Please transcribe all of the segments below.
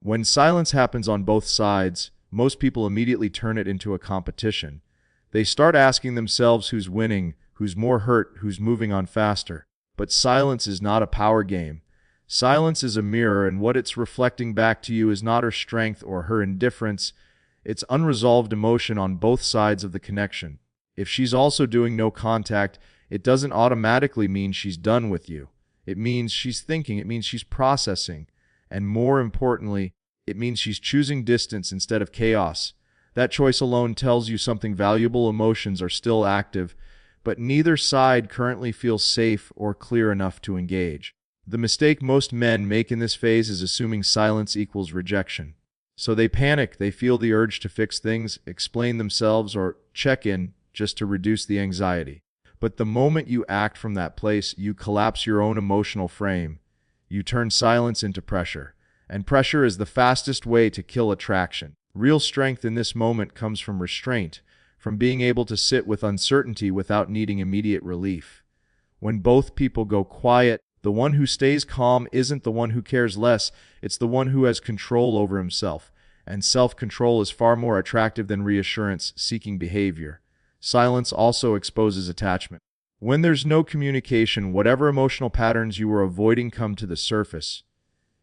When silence happens on both sides, most people immediately turn it into a competition. They start asking themselves who's winning, who's more hurt, who's moving on faster. But silence is not a power game. Silence is a mirror, and what it's reflecting back to you is not her strength or her indifference. It's unresolved emotion on both sides of the connection. If she's also doing no contact, it doesn't automatically mean she's done with you. It means she's thinking, it means she's processing, and more importantly, it means she's choosing distance instead of chaos. That choice alone tells you something valuable. Emotions are still active, but neither side currently feels safe or clear enough to engage. The mistake most men make in this phase is assuming silence equals rejection. So they panic, they feel the urge to fix things, explain themselves, or check in just to reduce the anxiety. But the moment you act from that place, you collapse your own emotional frame. You turn silence into pressure. And pressure is the fastest way to kill attraction. Real strength in this moment comes from restraint, from being able to sit with uncertainty without needing immediate relief. When both people go quiet, the one who stays calm isn't the one who cares less, it's the one who has control over himself. And self-control is far more attractive than reassurance-seeking behavior. Silence also exposes attachment. When there's no communication, whatever emotional patterns you were avoiding come to the surface.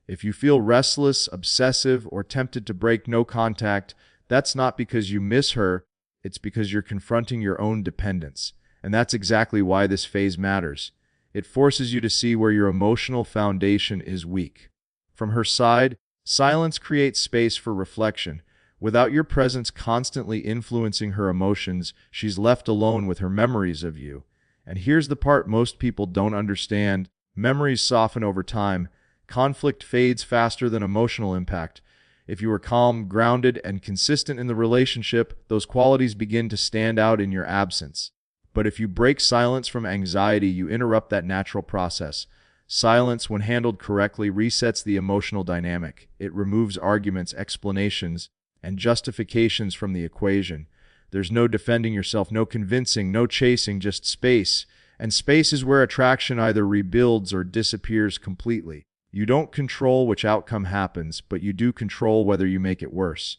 If you feel restless, obsessive, or tempted to break no contact, that's not because you miss her, it's because you're confronting your own dependence. And that's exactly why this phase matters. It forces you to see where your emotional foundation is weak. From her side, silence creates space for reflection. Without your presence constantly influencing her emotions, she's left alone with her memories of you. And here's the part most people don't understand. Memories soften over time. Conflict fades faster than emotional impact. If you are calm, grounded, and consistent in the relationship, those qualities begin to stand out in your absence. But if you break silence from anxiety, you interrupt that natural process. Silence, when handled correctly, resets the emotional dynamic. It removes arguments, explanations, and justifications from the equation. There's no defending yourself, no convincing, no chasing, just space. And space is where attraction either rebuilds or disappears completely. You don't control which outcome happens, but you do control whether you make it worse.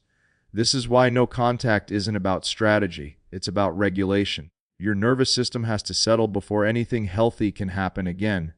This is why no contact isn't about strategy, it's about regulation. Your nervous system has to settle before anything healthy can happen again.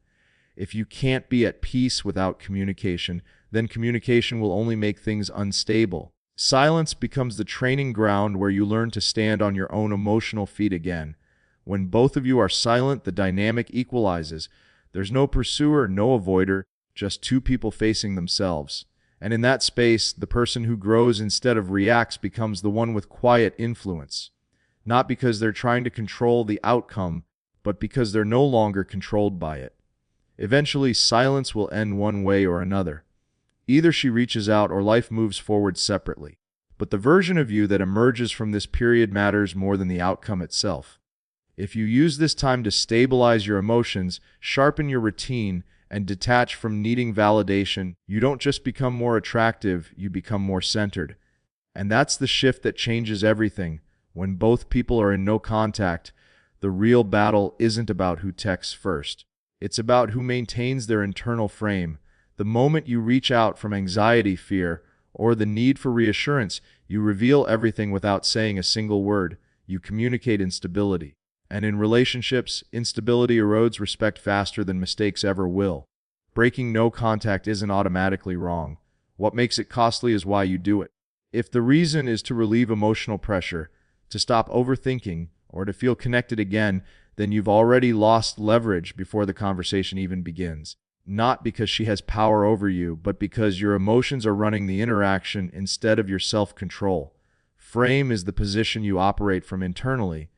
If you can't be at peace without communication, then communication will only make things unstable. Silence becomes the training ground where you learn to stand on your own emotional feet again. When both of you are silent, the dynamic equalizes. There's no pursuer, no avoider, just two people facing themselves. And in that space, the person who grows instead of reacts becomes the one with quiet influence. Not because they're trying to control the outcome, but because they're no longer controlled by it. Eventually, silence will end one way or another. Either she reaches out or life moves forward separately. But the version of you that emerges from this period matters more than the outcome itself. If you use this time to stabilize your emotions, sharpen your routine, and detach from needing validation, you don't just become more attractive, you become more centered. And that's the shift that changes everything. When both people are in no contact, the real battle isn't about who texts first. It's about who maintains their internal frame. The moment you reach out from anxiety, fear, or the need for reassurance, you reveal everything without saying a single word. You communicate instability. And in relationships, instability erodes respect faster than mistakes ever will. Breaking no contact isn't automatically wrong. What makes it costly is why you do it. If the reason is to relieve emotional pressure, to stop overthinking, or to feel connected again, then you've already lost leverage before the conversation even begins. Not because she has power over you, but because your emotions are running the interaction instead of your self-control. Frame is the position you operate from internally.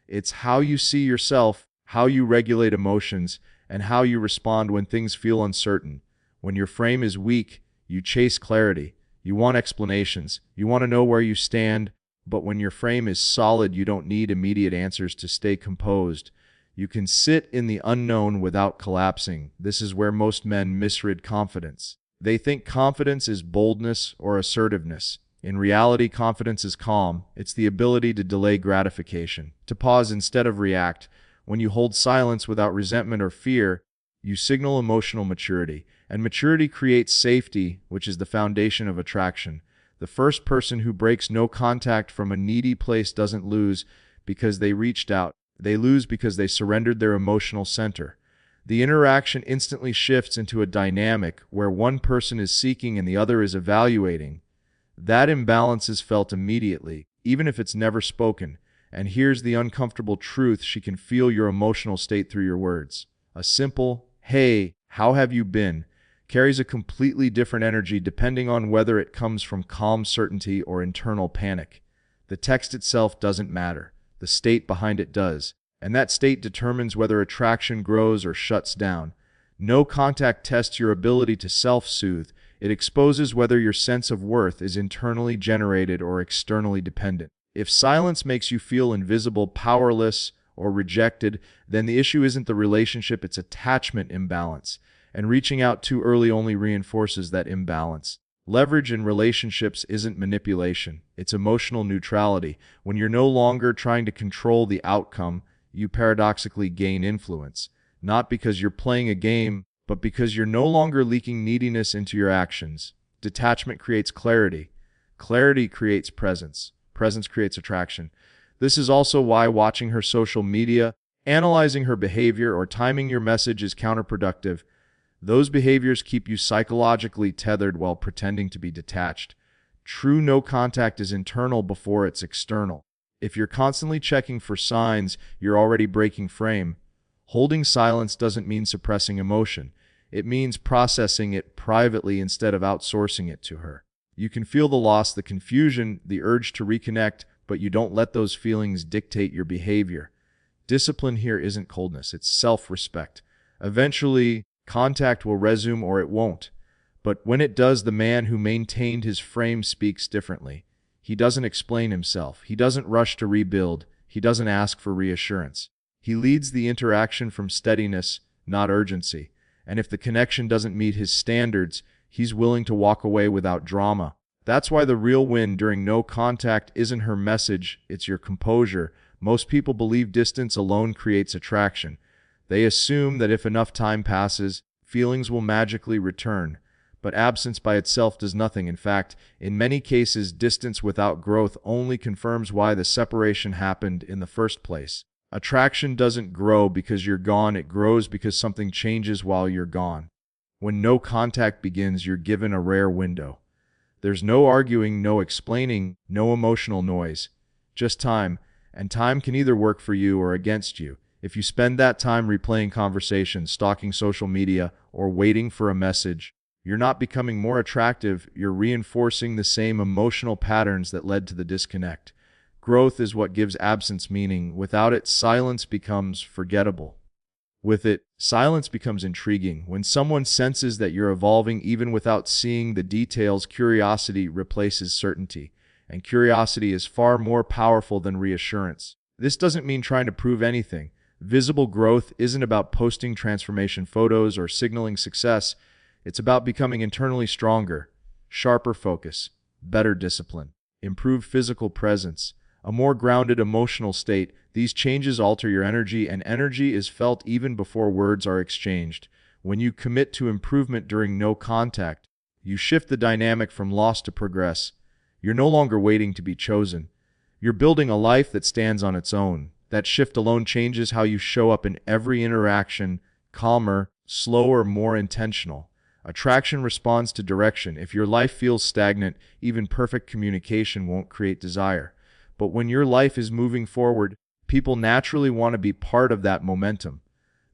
It's how you see yourself, how you regulate emotions, and how you respond when things feel uncertain. When your frame is weak, you chase clarity. You want explanations. You want to know where you stand. But when your frame is solid, you don't need immediate answers to stay composed. You can sit in the unknown without collapsing. This is where most men misread confidence. They think confidence is boldness or assertiveness. In reality, confidence is calm. It's the ability to delay gratification, to pause instead of react. When you hold silence without resentment or fear, you signal emotional maturity. And maturity creates safety, which is the foundation of attraction. The first person who breaks no contact from a needy place doesn't lose because they reached out. They lose because they surrendered their emotional center. The interaction instantly shifts into a dynamic where one person is seeking and the other is evaluating. That imbalance is felt immediately, even if it's never spoken. And here's the uncomfortable truth: she can feel your emotional state through your words. A simple, "Hey, how have you been?" carries a completely different energy depending on whether it comes from calm certainty or internal panic. The text itself doesn't matter. The state behind it does. And that state determines whether attraction grows or shuts down. No contact tests your ability to self-soothe. It exposes whether your sense of worth is internally generated or externally dependent. If silence makes you feel invisible, powerless, or rejected, then the issue isn't the relationship, it's attachment imbalance. And reaching out too early only reinforces that imbalance. Leverage in relationships isn't manipulation, it's emotional neutrality. When you're no longer trying to control the outcome, you paradoxically gain influence. Not because you're playing a game, but because you're no longer leaking neediness into your actions. Detachment creates clarity. Clarity creates presence. Presence creates attraction. This is also why watching her social media, analyzing her behavior, or timing your message is counterproductive. Those behaviors keep you psychologically tethered while pretending to be detached. True no contact is internal before it's external. If you're constantly checking for signs, you're already breaking frame. Holding silence doesn't mean suppressing emotion. It means processing it privately instead of outsourcing it to her. You can feel the loss, the confusion, the urge to reconnect, but you don't let those feelings dictate your behavior. Discipline here isn't coldness, it's self-respect. Eventually, contact will resume or it won't. But when it does, the man who maintained his frame speaks differently. He doesn't explain himself. He doesn't rush to rebuild. He doesn't ask for reassurance. He leads the interaction from steadiness, not urgency. And if the connection doesn't meet his standards, he's willing to walk away without drama. That's why the real win during no contact isn't her message, it's your composure. Most people believe distance alone creates attraction. They assume that if enough time passes, feelings will magically return. But absence by itself does nothing. In fact, in many cases, distance without growth only confirms why the separation happened in the first place. Attraction doesn't grow because you're gone, it grows because something changes while you're gone. When no contact begins, you're given a rare window. There's no arguing, no explaining, no emotional noise. Just time, and time can either work for you or against you. If you spend that time replaying conversations, stalking social media, or waiting for a message, you're not becoming more attractive, you're reinforcing the same emotional patterns that led to the disconnect. Growth is what gives absence meaning. Without it, silence becomes forgettable. With it, silence becomes intriguing. When someone senses that you're evolving even without seeing the details, curiosity replaces certainty. And curiosity is far more powerful than reassurance. This doesn't mean trying to prove anything. Visible growth isn't about posting transformation photos or signaling success. It's about becoming internally stronger, sharper focus, better discipline, improved physical presence, a more grounded emotional state. These changes alter your energy, and energy is felt even before words are exchanged. When you commit to improvement during no contact, you shift the dynamic from loss to progress. You're no longer waiting to be chosen. You're building a life that stands on its own. That shift alone changes how you show up in every interaction: calmer, slower, more intentional. Attraction responds to direction. If your life feels stagnant, even perfect communication won't create desire. But when your life is moving forward, people naturally want to be part of that momentum.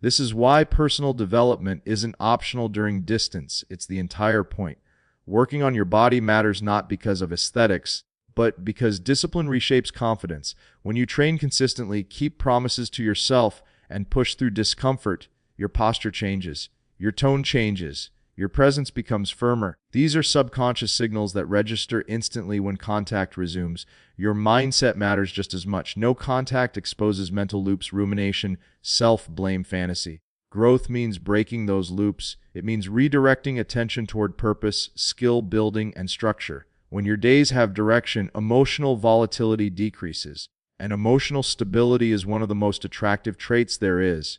This is why personal development isn't optional during distance. It's the entire point. Working on your body matters not because of aesthetics, but because discipline reshapes confidence. When you train consistently, keep promises to yourself, and push through discomfort, your posture changes, your tone changes, your presence becomes firmer. These are subconscious signals that register instantly when contact resumes. Your mindset matters just as much. No contact exposes mental loops, rumination, self-blame, fantasy. Growth means breaking those loops. It means redirecting attention toward purpose, skill building, and structure. When your days have direction, emotional volatility decreases. And emotional stability is one of the most attractive traits there is.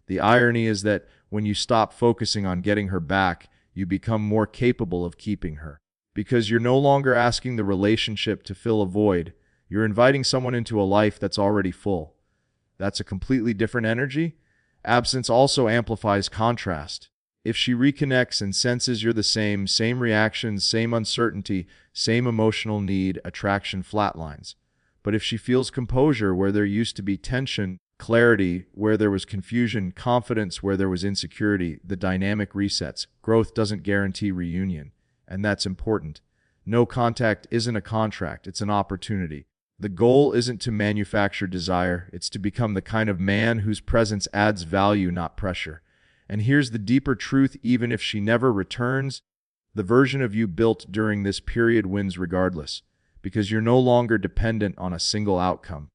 The irony is that when you stop focusing on getting her back, you become more capable of keeping her. Because you're no longer asking the relationship to fill a void, you're inviting someone into a life that's already full. That's a completely different energy. Absence also amplifies contrast. If she reconnects and senses you're the same reactions, same uncertainty, same emotional need, attraction flatlines. But if she feels composure where there used to be tension, clarity where there was confusion, confidence where there was insecurity, the dynamic resets. Growth doesn't guarantee reunion, and that's important. No contact isn't a contract, it's an opportunity. The goal isn't to manufacture desire, it's to become the kind of man whose presence adds value, not pressure. And here's the deeper truth: even if she never returns, the version of you built during this period wins regardless, because you're no longer dependent on a single outcome.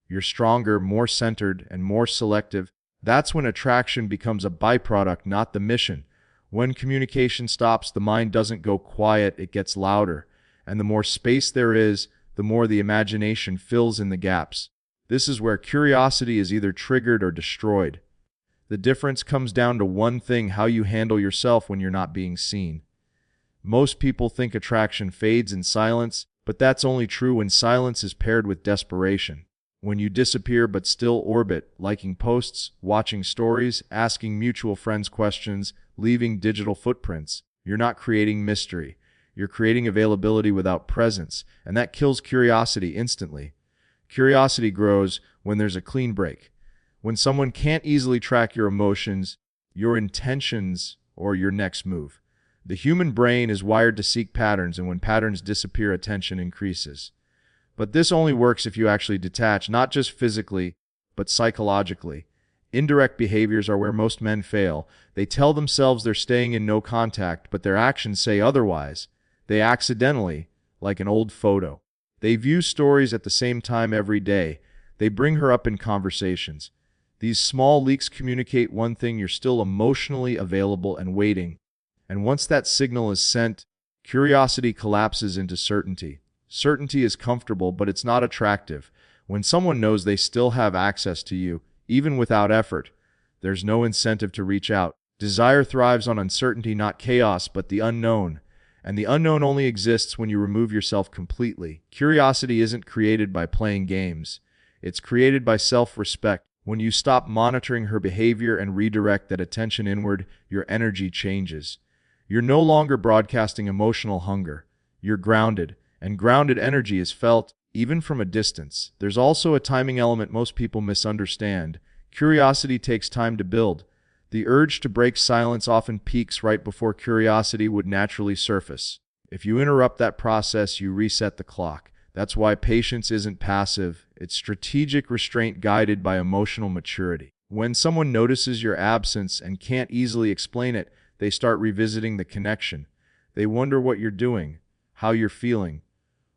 You're stronger, more centered, and more selective. That's when attraction becomes a byproduct, not the mission. When communication stops, the mind doesn't go quiet, it gets louder. And the more space there is, the more the imagination fills in the gaps. This is where curiosity is either triggered or destroyed. The difference comes down to one thing: how you handle yourself when you're not being seen. Most people think attraction fades in silence, but that's only true when silence is paired with desperation. When you disappear but still orbit, liking posts, watching stories, asking mutual friends questions, leaving digital footprints, you're not creating mystery. You're creating availability without presence, and that kills curiosity instantly. Curiosity grows when there's a clean break. When someone can't easily track your emotions, your intentions, or your next move. The human brain is wired to seek patterns, and when patterns disappear, attention increases. But this only works if you actually detach, not just physically, but psychologically. Indirect behaviors are where most men fail. They tell themselves they're staying in no contact, but their actions say otherwise. They accidentally, like an old photo. They view stories at the same time every day. They bring her up in conversations. These small leaks communicate one thing: you're still emotionally available and waiting. And once that signal is sent, curiosity collapses into certainty. Certainty is comfortable, but it's not attractive. When someone knows they still have access to you, even without effort, there's no incentive to reach out. Desire thrives on uncertainty, not chaos, but the unknown. And the unknown only exists when you remove yourself completely. Curiosity isn't created by playing games. It's created by self-respect. When you stop monitoring her behavior and redirect that attention inward, your energy changes. You're no longer broadcasting emotional hunger. You're grounded, and grounded energy is felt even from a distance. There's also a timing element most people misunderstand. Curiosity takes time to build. The urge to break silence often peaks right before curiosity would naturally surface. If you interrupt that process, you reset the clock. That's why patience isn't passive. It's strategic restraint guided by emotional maturity. When someone notices your absence and can't easily explain it, they start revisiting the connection. They wonder what you're doing, how you're feeling,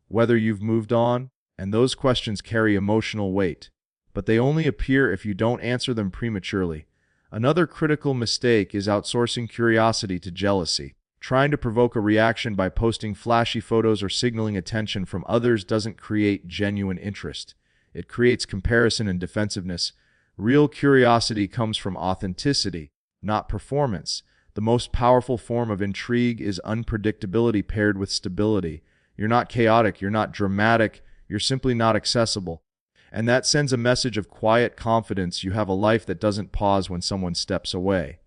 whether you've moved on, and those questions carry emotional weight. But they only appear if you don't answer them prematurely. Another critical mistake is outsourcing curiosity to jealousy. Trying to provoke a reaction by posting flashy photos or signaling attention from others doesn't create genuine interest. It creates comparison and defensiveness. Real curiosity comes from authenticity, not performance. The most powerful form of intrigue is unpredictability paired with stability. You're not chaotic, you're not dramatic, you're simply not accessible. And that sends a message of quiet confidence. You have a life that doesn't pause when someone steps away.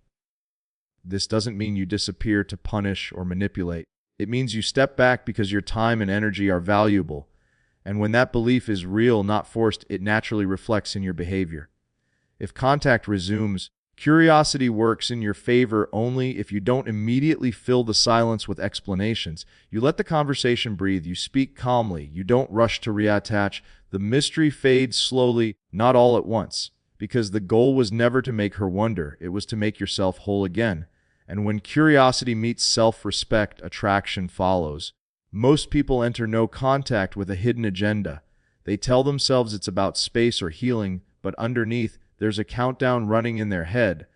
This doesn't mean you disappear to punish or manipulate. It means you step back because your time and energy are valuable. And when that belief is real, not forced, it naturally reflects in your behavior. If contact resumes, curiosity works in your favor only if you don't immediately fill the silence with explanations. You let the conversation breathe. You speak calmly. You don't rush to reattach. The mystery fades slowly, not all at once, because the goal was never to make her wonder. It was to make yourself whole again. And when curiosity meets self-respect, attraction follows. Most people enter no contact with a hidden agenda. They tell themselves it's about space or healing, but underneath, there's a countdown running in their head.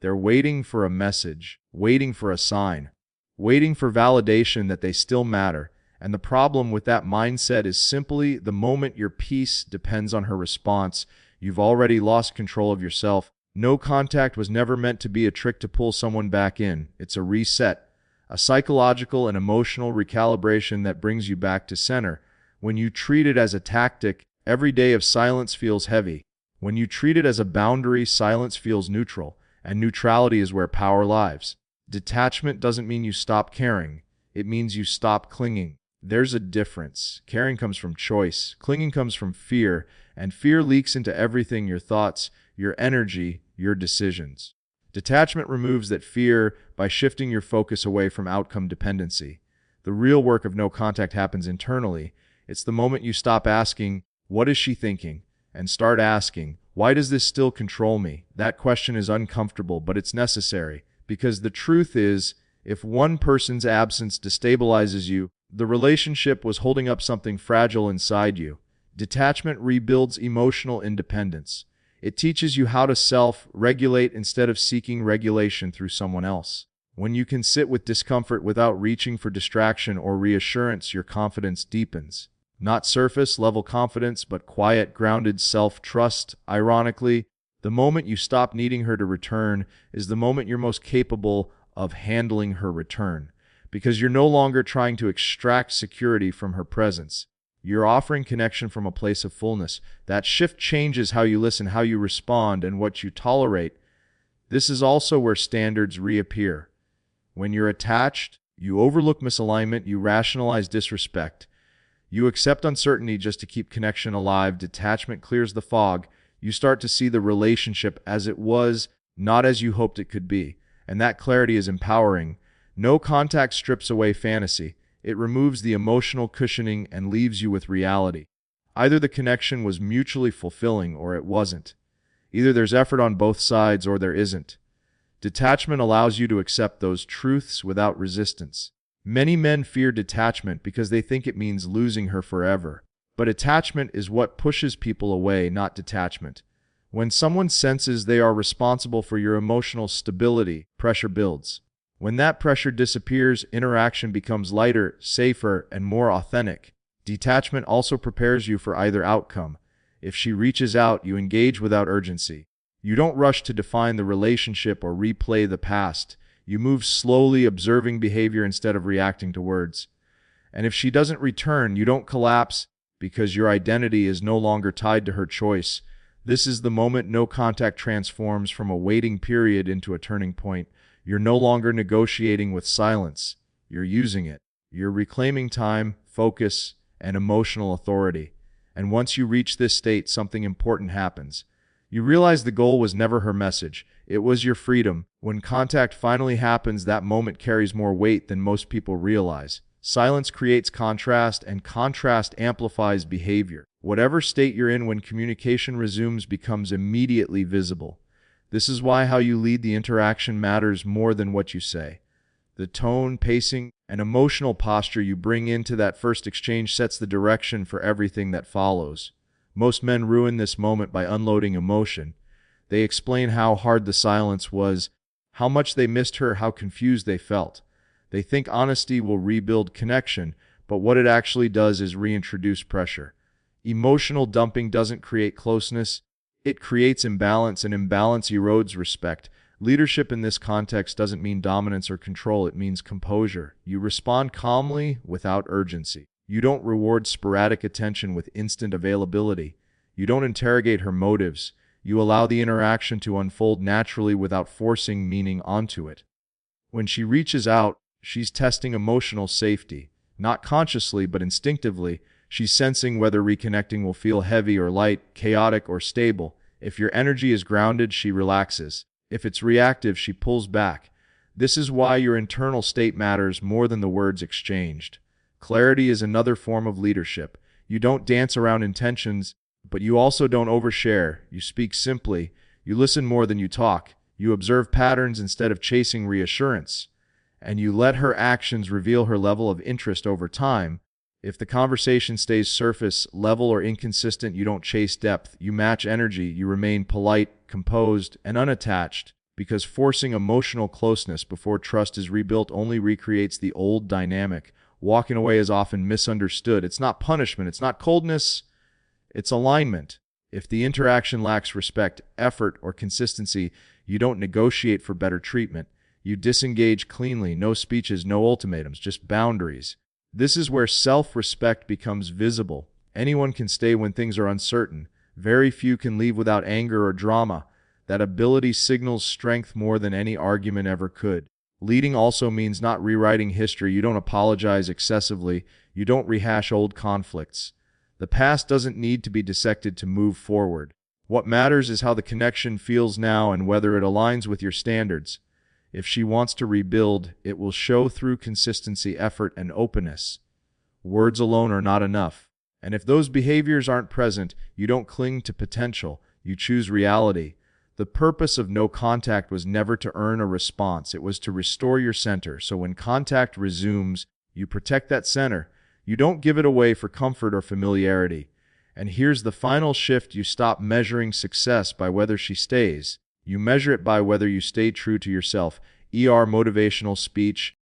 They're waiting for a message, waiting for a sign, waiting for validation that they still matter. And the problem with that mindset is simply the moment your peace depends on her response, you've already lost control of yourself. No contact was never meant to be a trick to pull someone back in. It's a reset. a psychological and emotional recalibration that brings you back to center. When you treat it as a tactic, every day of silence feels heavy. When you treat it as a boundary, silence feels neutral, and neutrality is where power lives. Detachment doesn't mean you stop caring. It means you stop clinging. There's a difference. Caring comes from choice. Clinging comes from fear, and fear leaks into everything: your thoughts, your energy, your decisions. Detachment removes that fear by shifting your focus away from outcome dependency. The real work of no contact happens internally. It's the moment you stop asking, "What is she thinking?" and start asking, "Why does this still control me?" That question is uncomfortable, but it's necessary, because the truth is, if one person's absence destabilizes you, the relationship was holding up something fragile inside you. Detachment rebuilds emotional independence. It teaches you how to self-regulate instead of seeking regulation through someone else. When you can sit with discomfort without reaching for distraction or reassurance, your confidence deepens. Not surface-level confidence, but quiet, grounded self-trust. Ironically, the moment you stop needing her to return is the moment you're most capable of handling her return, because you're no longer trying to extract security from her presence. You're offering connection from a place of fullness. That shift changes how you listen, how you respond, and what you tolerate. This is also where standards reappear. When you're attached, you overlook misalignment, you rationalize disrespect. You accept uncertainty just to keep connection alive. Detachment clears the fog. You start to see the relationship as it was, not as you hoped it could be. And that clarity is empowering. No contact strips away fantasy. It removes the emotional cushioning and leaves you with reality. Either the connection was mutually fulfilling or it wasn't. Either there's effort on both sides or there isn't. Detachment allows you to accept those truths without resistance. Many men fear detachment because they think it means losing her forever. But attachment is what pushes people away, not detachment. When someone senses they are responsible for your emotional stability, pressure builds. When that pressure disappears, interaction becomes lighter, safer, and more authentic. Detachment also prepares you for either outcome. If she reaches out, you engage without urgency. You don't rush to define the relationship or replay the past. You move slowly, observing behavior instead of reacting to words. And if she doesn't return, you don't collapse because your identity is no longer tied to her choice. This is the moment no contact transforms from a waiting period into a turning point. You're no longer negotiating with silence. You're using it. You're reclaiming time, focus, and emotional authority. And once you reach this state, something important happens. You realize the goal was never her message. It was your freedom. When contact finally happens, that moment carries more weight than most people realize. Silence creates contrast, and contrast amplifies behavior. Whatever state you're in when communication resumes becomes immediately visible. This is why how you lead the interaction matters more than what you say. The tone, pacing, and emotional posture you bring into that first exchange sets the direction for everything that follows. Most men ruin this moment by unloading emotion. They explain how hard the silence was, how much they missed her, how confused they felt. They think honesty will rebuild connection, but what it actually does is reintroduce pressure. Emotional dumping doesn't create closeness, it creates imbalance, and imbalance erodes respect. Leadership in this context doesn't mean dominance or control, it means composure. You respond calmly without urgency. You don't reward sporadic attention with instant availability. You don't interrogate her motives. You allow the interaction to unfold naturally without forcing meaning onto it. When she reaches out, she's testing emotional safety. Not consciously, but instinctively, she's sensing whether reconnecting will feel heavy or light, chaotic or stable. If your energy is grounded, she relaxes. If it's reactive, she pulls back. This is why your internal state matters more than the words exchanged. Clarity is another form of leadership. You don't dance around intentions, but you also don't overshare. You speak simply. You listen more than you talk. You observe patterns instead of chasing reassurance. And you let her actions reveal her level of interest over time. If the conversation stays surface, level, or inconsistent, you don't chase depth. You match energy. You remain polite, composed, and unattached, because forcing emotional closeness before trust is rebuilt only recreates the old dynamic. Walking away is often misunderstood. It's not punishment. It's not coldness. It's alignment. If the interaction lacks respect, effort, or consistency, you don't negotiate for better treatment. You disengage cleanly, no speeches, no ultimatums, just boundaries. This is where self-respect becomes visible. Anyone can stay when things are uncertain. Very few can leave without anger or drama. That ability signals strength more than any argument ever could. Leading also means not rewriting history. You don't apologize excessively. You don't rehash old conflicts. The past doesn't need to be dissected to move forward. What matters is how the connection feels now and whether it aligns with your standards. If she wants to rebuild, it will show through consistency, effort, and openness. Words alone are not enough. And if those behaviors aren't present, you don't cling to potential, you choose reality. The purpose of no contact was never to earn a response, it was to restore your center. So when contact resumes, you protect that center. You don't give it away for comfort or familiarity. And here's the final shift: you stop measuring success by whether she stays. You measure it by whether you stay true to yourself. Motivational speech.